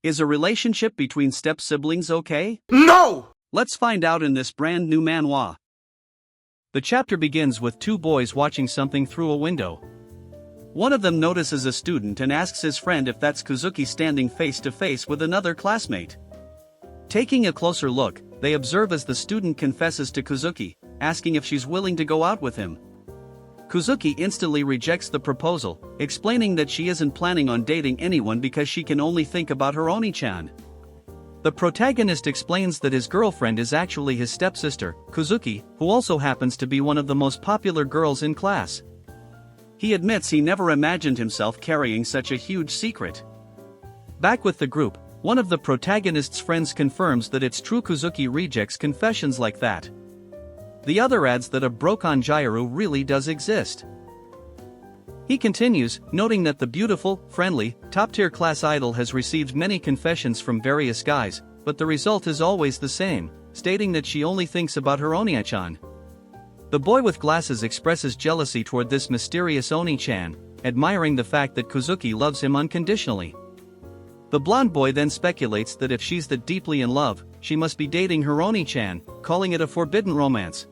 Is a relationship between step-siblings okay? No! Let's find out in this brand new manhwa. The chapter begins with two boys watching something through a window. One of them notices a student and asks his friend if that's Kuzuki standing face to face with another classmate. Taking a closer look, they observe as the student confesses to Kuzuki, asking if she's willing to go out with him. Kuzuki instantly rejects the proposal, explaining that she isn't planning on dating anyone because she can only think about her Oni-chan. The protagonist explains that his girlfriend is actually his stepsister, Kuzuki, who also happens to be one of the most popular girls in class. He admits he never imagined himself carrying such a huge secret. Back with the group, one of the protagonist's friends confirms that it's true Kuzuki rejects confessions like that. The other adds that a Brokon Gyuru really does exist. He continues, noting that the beautiful, friendly, top-tier class idol has received many confessions from various guys, but the result is always the same, stating that she only thinks about her Oni-chan. The boy with glasses expresses jealousy toward this mysterious Oni-chan, admiring the fact that Kuzuki loves him unconditionally. The blonde boy then speculates that if she's that deeply in love, she must be dating her Oni-chan, calling it a forbidden romance.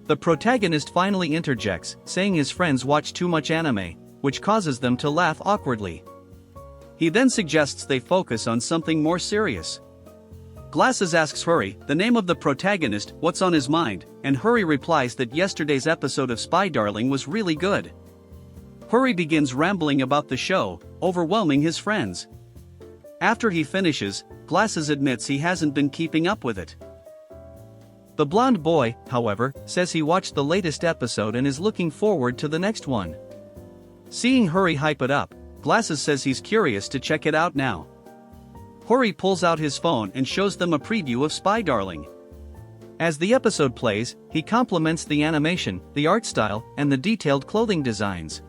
The protagonist finally interjects, saying his friends watch too much anime, which causes them to laugh awkwardly. He then suggests they focus on something more serious. Glasses asks Huri, the name of the protagonist, what's on his mind, and Huri replies that yesterday's episode of Spy Darling was really good. Huri begins rambling about the show, overwhelming his friends. After he finishes, Glasses admits he hasn't been keeping up with it. The blonde boy, however, says he watched the latest episode and is looking forward to the next one. Seeing Huri hype it up, Glasses says he's curious to check it out now. Huri pulls out his phone and shows them a preview of Spy Darling. As the episode plays, he compliments the animation, the art style, and the detailed clothing designs.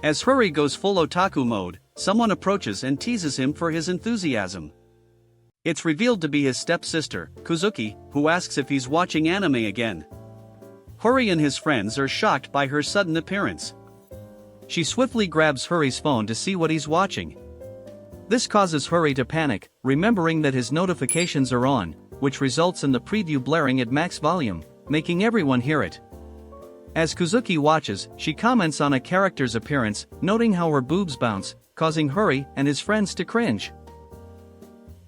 As Huri goes full otaku mode, someone approaches and teases him for his enthusiasm. It's revealed to be his stepsister, Kuzuki, who asks if he's watching anime again. Huri and his friends are shocked by her sudden appearance. She swiftly grabs Huri's phone to see what he's watching. This causes Huri to panic, remembering that his notifications are on, which results in the preview blaring at max volume, making everyone hear it. As Kuzuki watches, she comments on a character's appearance, noting how her boobs bounce, causing Huri and his friends to cringe.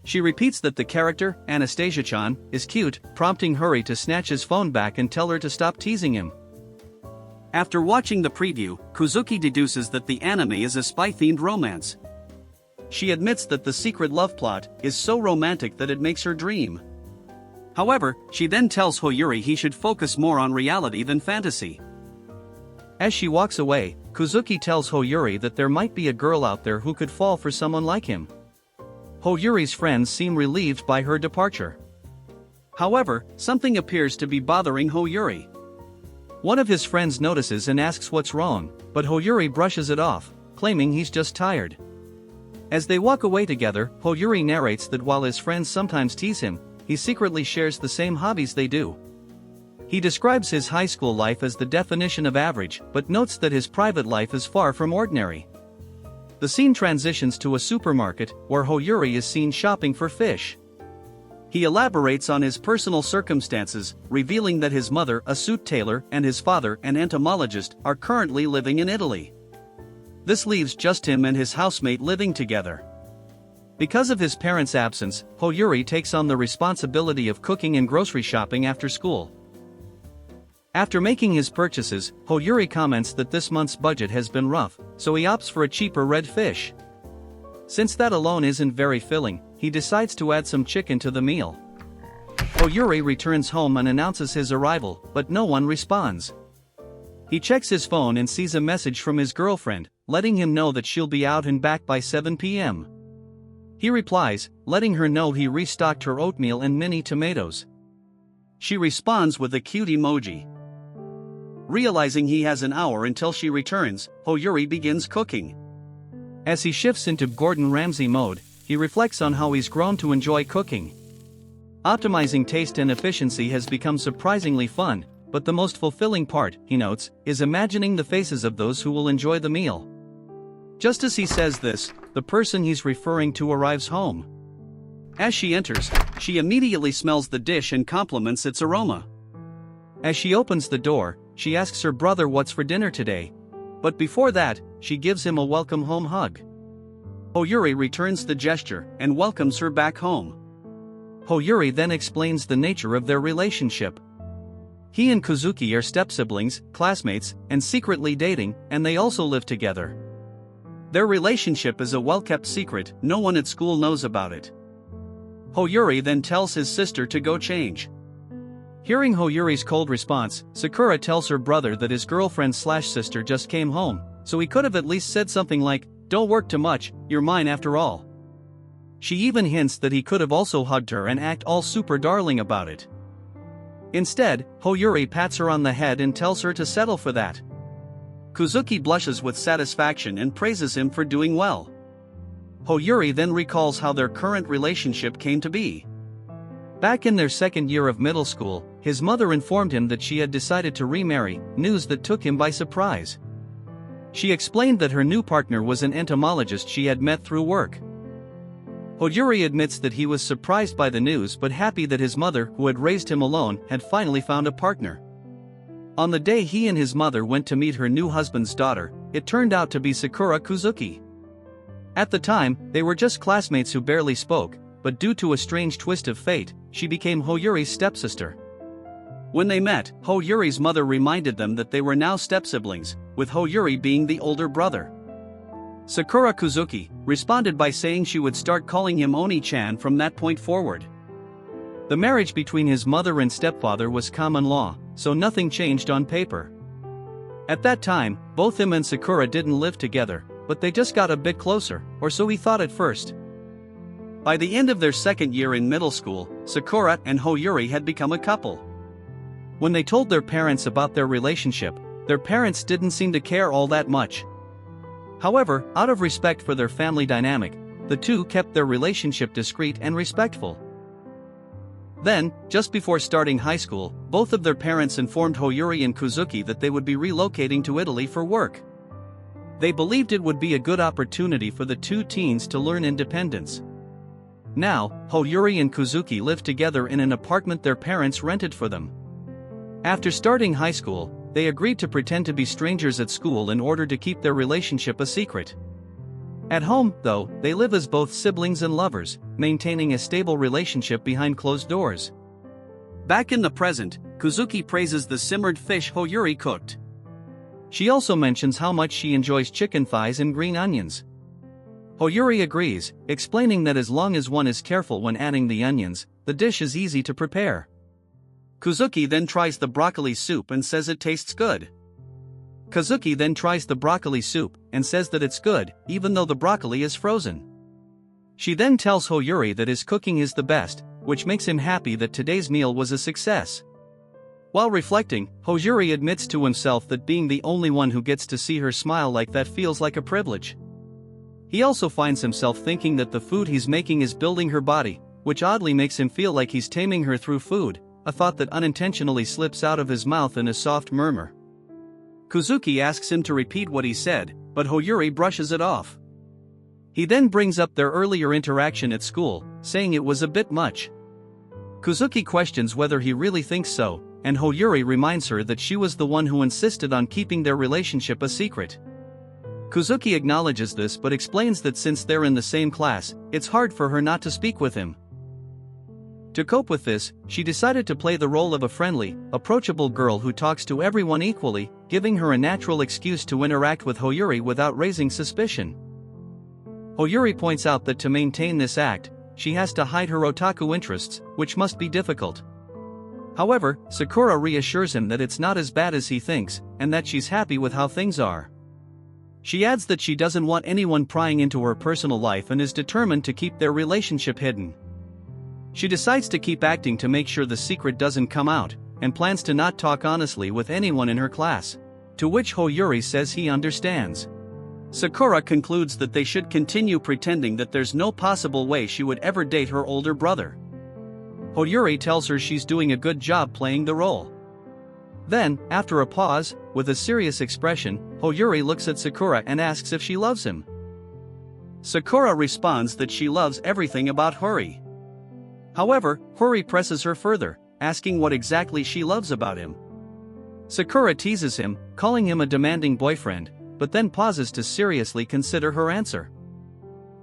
She repeats that the character, Anastasia-chan, is cute, prompting Huri to snatch his phone back and tell her to stop teasing him. After watching the preview, Kuzuki deduces that the anime is a spy-themed romance. She admits that the secret love plot is so romantic that it makes her dream. However, she then tells Hoyuri he should focus more on reality than fantasy. As she walks away, Kuzuki tells Hoyuri that there might be a girl out there who could fall for someone like him. Hoyuri's friends seem relieved by her departure. However, something appears to be bothering Hoyuri. One of his friends notices and asks what's wrong, but Hoyuri brushes it off, claiming he's just tired. As they walk away together, Hoyuri narrates that while his friends sometimes tease him, he secretly shares the same hobbies they do. He describes his high school life as the definition of average, but notes that his private life is far from ordinary. The scene transitions to a supermarket, where Hoyuri is seen shopping for fish. He elaborates on his personal circumstances, revealing that his mother, a suit tailor, and his father, an entomologist, are currently living in Italy. This leaves just him and his housemate living together. Because of his parents' absence, Hoyuri takes on the responsibility of cooking and grocery shopping after school. After making his purchases, Hoyuri comments that this month's budget has been rough, so he opts for a cheaper red fish. Since that alone isn't very filling, he decides to add some chicken to the meal. Hoyuri returns home and announces his arrival, but no one responds. He checks his phone and sees a message from his girlfriend, letting him know that she'll be out and back by 7 p.m. He replies, letting her know he restocked her oatmeal and mini tomatoes. She responds with a cute emoji. Realizing he has an hour until she returns, Hoyuri begins cooking. As he shifts into Gordon Ramsay mode, he reflects on how he's grown to enjoy cooking. Optimizing taste and efficiency has become surprisingly fun, but the most fulfilling part, he notes, is imagining the faces of those who will enjoy the meal. Just as he says this, the person he's referring to arrives home. As she enters, she immediately smells the dish and compliments its aroma. As she opens the door, she asks her brother what's for dinner today. But before that, she gives him a welcome home hug. Hoyuri returns the gesture and welcomes her back home. Hoyuri then explains the nature of their relationship. He and Kozuki are step-siblings, classmates, and secretly dating, and they also live together. Their relationship is a well-kept secret, no one at school knows about it. Hoyuri then tells his sister to go change. Hearing Hoyuri's cold response, Sakura tells her brother that his girlfriend/sister just came home, so he could have at least said something like, "Don't work too much, you're mine after all." She even hints that he could have also hugged her and act all super darling about it. Instead, Hoyuri pats her on the head and tells her to settle for that. Kozuki blushes with satisfaction and praises him for doing well. Hoyuri then recalls how their current relationship came to be. Back in their second year of middle school, his mother informed him that she had decided to remarry, news that took him by surprise. She explained that her new partner was an entomologist she had met through work. Hoyuri admits that he was surprised by the news but happy that his mother, who had raised him alone, had finally found a partner. On the day he and his mother went to meet her new husband's daughter, it turned out to be Sakura Kozuki. At the time, they were just classmates who barely spoke, but due to a strange twist of fate, she became Hoyuri's stepsister. When they met, Hoyuri's mother reminded them that they were now step-siblings, with Hoyuri being the older brother. Sakura Kozuki responded by saying she would start calling him Oni-chan from that point forward. The marriage between his mother and stepfather was common law, so nothing changed on paper. At that time, both him and Sakura didn't live together, but they just got a bit closer, or so he thought at first. By the end of their second year in middle school, Sakura and Hoyuri had become a couple. When they told their parents about their relationship, their parents didn't seem to care all that much. However, out of respect for their family dynamic, the two kept their relationship discreet and respectful. Then, just before starting high school, both of their parents informed Hoyuri and Kozuki that they would be relocating to Italy for work. They believed it would be a good opportunity for the two teens to learn independence. Now, Hoyuri and Kozuki live together in an apartment their parents rented for them. After starting high school, they agreed to pretend to be strangers at school in order to keep their relationship a secret. At home, though, they live as both siblings and lovers, maintaining a stable relationship behind closed doors. Back in the present, Kozuki praises the simmered fish Hoyuri cooked. She also mentions how much she enjoys chicken thighs and green onions. Hoyuri agrees, explaining that as long as one is careful when adding the onions, the dish is easy to prepare. Kozuki then tries the broccoli soup and says it tastes good. Kozuki then tries the broccoli soup and says that it's good, even though the broccoli is frozen. She then tells Hoyuri that his cooking is the best, which makes him happy that today's meal was a success. While reflecting, Hoyuri admits to himself that being the only one who gets to see her smile like that feels like a privilege. He also finds himself thinking that the food he's making is building her body, which oddly makes him feel like he's taming her through food, a thought that unintentionally slips out of his mouth in a soft murmur. Kozuki asks him to repeat what he said, but Hoyuri brushes it off. He then brings up their earlier interaction at school, saying it was a bit much. Kozuki questions whether he really thinks so, and Hoyuri reminds her that she was the one who insisted on keeping their relationship a secret. Kozuki acknowledges this but explains that since they're in the same class, it's hard for her not to speak with him. To cope with this, she decided to play the role of a friendly, approachable girl who talks to everyone equally, giving her a natural excuse to interact with Hoyuri without raising suspicion. Hoyuri points out that to maintain this act, she has to hide her otaku interests, which must be difficult. However, Sakura reassures him that it's not as bad as he thinks, and that she's happy with how things are. She adds that she doesn't want anyone prying into her personal life and is determined to keep their relationship hidden. She decides to keep acting to make sure the secret doesn't come out, and plans to not talk honestly with anyone in her class. To which Hoyuri says he understands. Sakura concludes that they should continue pretending that there's no possible way she would ever date her older brother. Hoyuri tells her she's doing a good job playing the role. Then, after a pause, with a serious expression, Hoyuri looks at Sakura and asks if she loves him. Sakura responds that she loves everything about Hori. However, Hori presses her further, asking what exactly she loves about him. Sakura teases him, calling him a demanding boyfriend, but then pauses to seriously consider her answer.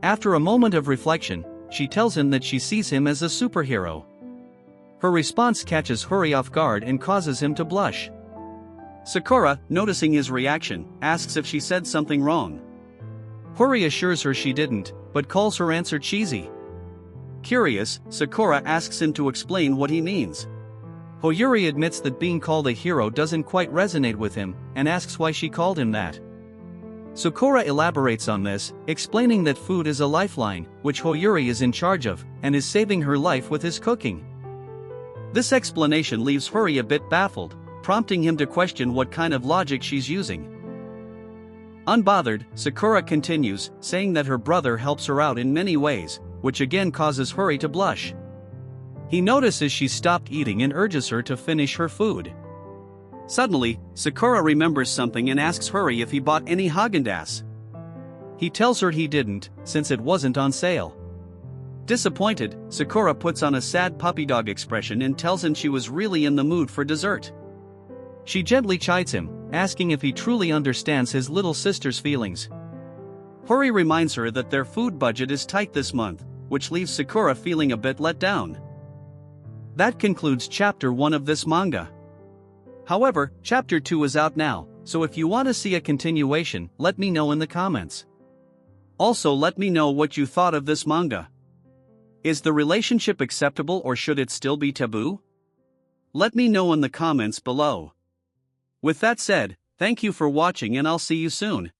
After a moment of reflection, she tells him that she sees him as a superhero. Her response catches Hori off guard and causes him to blush. Sakura, noticing his reaction, asks if she said something wrong. Hori assures her she didn't, but calls her answer cheesy. Curious, Sakura asks him to explain what he means. Hoyuri admits that being called a hero doesn't quite resonate with him, and asks why she called him that. Sakura elaborates on this, explaining that food is a lifeline, which Hoyuri is in charge of, and is saving her life with his cooking. This explanation leaves Hori a bit baffled, prompting him to question what kind of logic she's using. Unbothered, Sakura continues, saying that her brother helps her out in many ways, which again causes Hori to blush. He notices she's stopped eating and urges her to finish her food. Suddenly, Sakura remembers something and asks Hori if he bought any Häagen-Dazs. He tells her he didn't, since it wasn't on sale. Disappointed, Sakura puts on a sad puppy dog expression and tells him she was really in the mood for dessert. She gently chides him, asking if he truly understands his little sister's feelings. Hori reminds her that their food budget is tight this month, which leaves Sakura feeling a bit let down. That concludes chapter 1 of this manga. However, chapter 2 is out now, so if you want to see a continuation, let me know in the comments. Also, let me know what you thought of this manga. Is the relationship acceptable or should it still be taboo? Let me know in the comments below. With that said, thank you for watching and I'll see you soon.